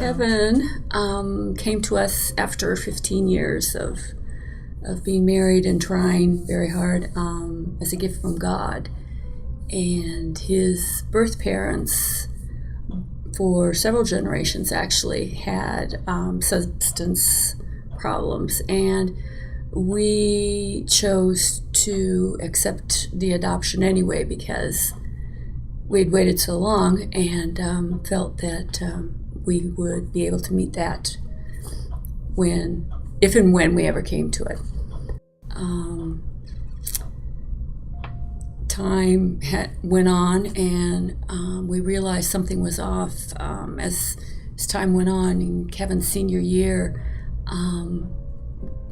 Kevin came to us after 15 years of being married and trying very hard as a gift from God. And his birth parents, for several generations actually, had substance problems. And we chose to accept the adoption anyway because we'd waited so long and felt that we would be able to meet that if and when we ever came to it. Time went on, and we realized something was off as time went on. In Kevin's senior year,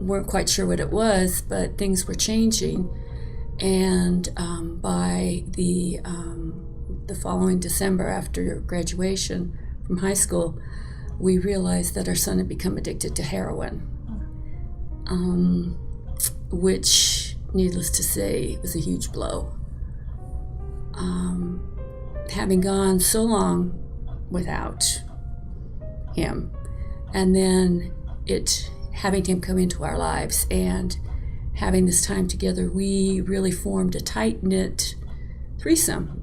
weren't quite sure what it was, but things were changing. And by the following December, after graduation from high school, we realized that our son had become addicted to heroin, which, needless to say, was a huge blow. Having gone so long without him, and then having him come into our lives and having this time together, we really formed a tight-knit threesome.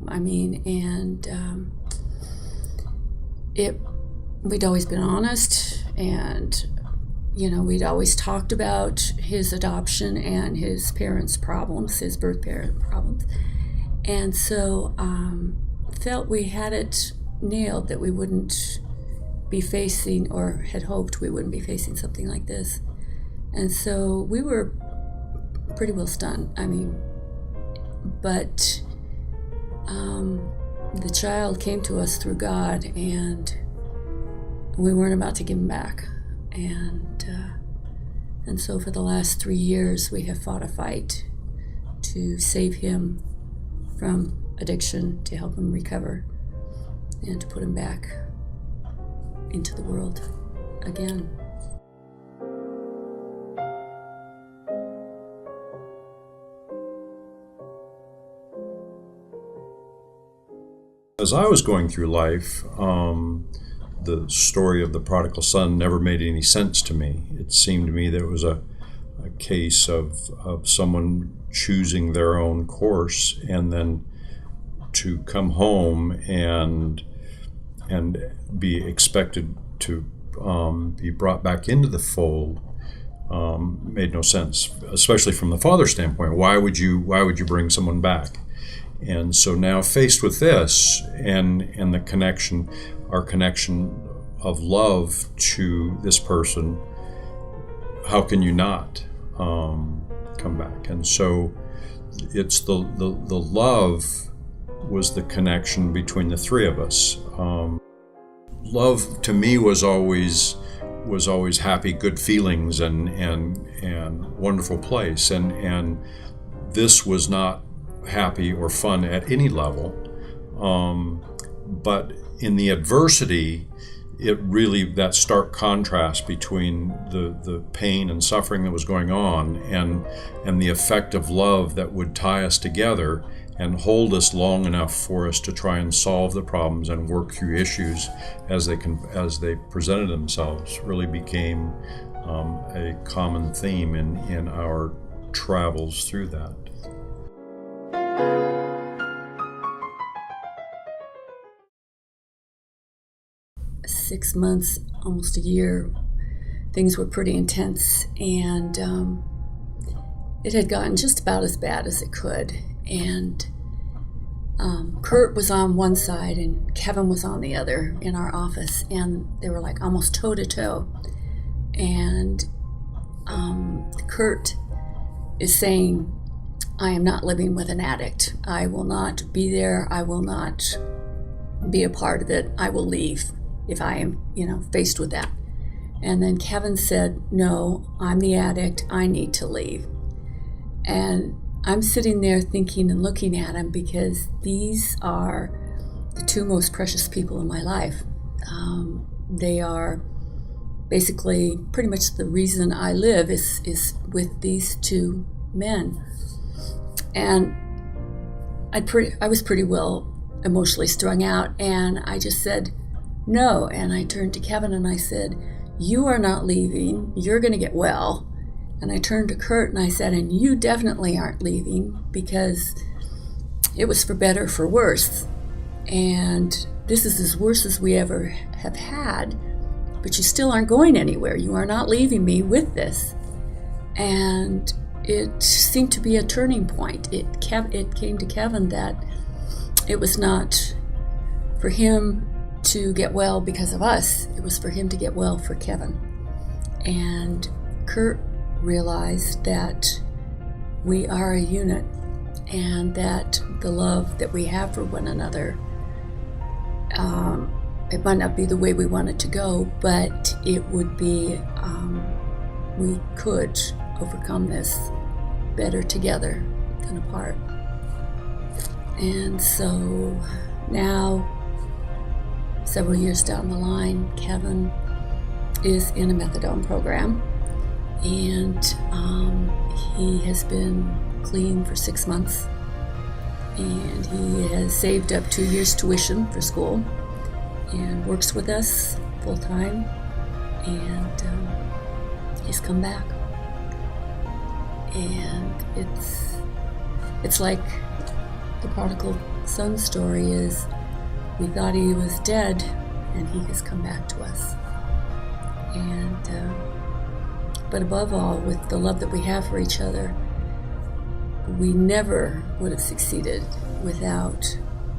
We'd always been honest, and we'd always talked about his adoption and his parents' problems, his birth parent problems. And so felt we had it nailed, that we wouldn't be facing, or had hoped we wouldn't be facing, something like this. And so we were pretty well stunned. But the child came to us through God, and we weren't about to give him back. And so for the last 3 years, we have fought a fight to save him from addiction, to help him recover, and to put him back into the world again. As I was going through life, the story of the prodigal son never made any sense to me. It seemed to me that it was a case of someone choosing their own course, and then to come home and be expected to be brought back into the fold made no sense, especially from the father's standpoint. Why would you bring someone back? And so now, faced with this and the connection, our connection of love to this person, how can you not come back? And so it's the love was the connection between the three of us. Love to me was always happy, good feelings and wonderful place, and this was not happy or fun at any level, but in the adversity, it really, that stark contrast between the pain and suffering that was going on and the effect of love that would tie us together and hold us long enough for us to try and solve the problems and work through issues as they presented themselves, really became a common theme in our travels through that. 6 months, almost a year, things were pretty intense, and it had gotten just about as bad as it could. And Kurt was on one side and Kevin was on the other in our office, and they were like almost toe to toe. And Kurt is saying, I am not living with an addict. I will not be there. I will not be a part of it. I will leave if I am, faced with that. And then Kevin said, no, I'm the addict. I need to leave. And I'm sitting there thinking and looking at him, because these are the two most precious people in my life. They are basically pretty much the reason I live is with these two men. And I was pretty well emotionally strung out, and I just said, no. And I turned to Kevin and I said, you are not leaving. You're going to get well. And I turned to Kurt and I said, and you definitely aren't leaving, because it was for better or for worse. And this is as worse as we ever have had, but you still aren't going anywhere. You are not leaving me with this. And it seemed to be a turning point. It came to Kevin that it was not for him to get well because of us. It was for him to get well for Kevin. And Kurt realized that we are a unit, and that the love that we have for one another, it might not be the way we want it to go, but it would be, we could overcome this better together than apart. And so now, several years down the line, Kevin is in a methadone program, and he has been clean for 6 months, and he has saved up 2 years tuition for school and works with us full time, and he's come back. And it's like the prodigal son story is, we thought he was dead and he has come back to us. And but above all, with the love that we have for each other, we never would have succeeded without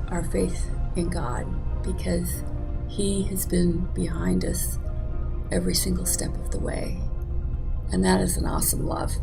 our faith in God, because He has been behind us every single step of the way. And that is an awesome love.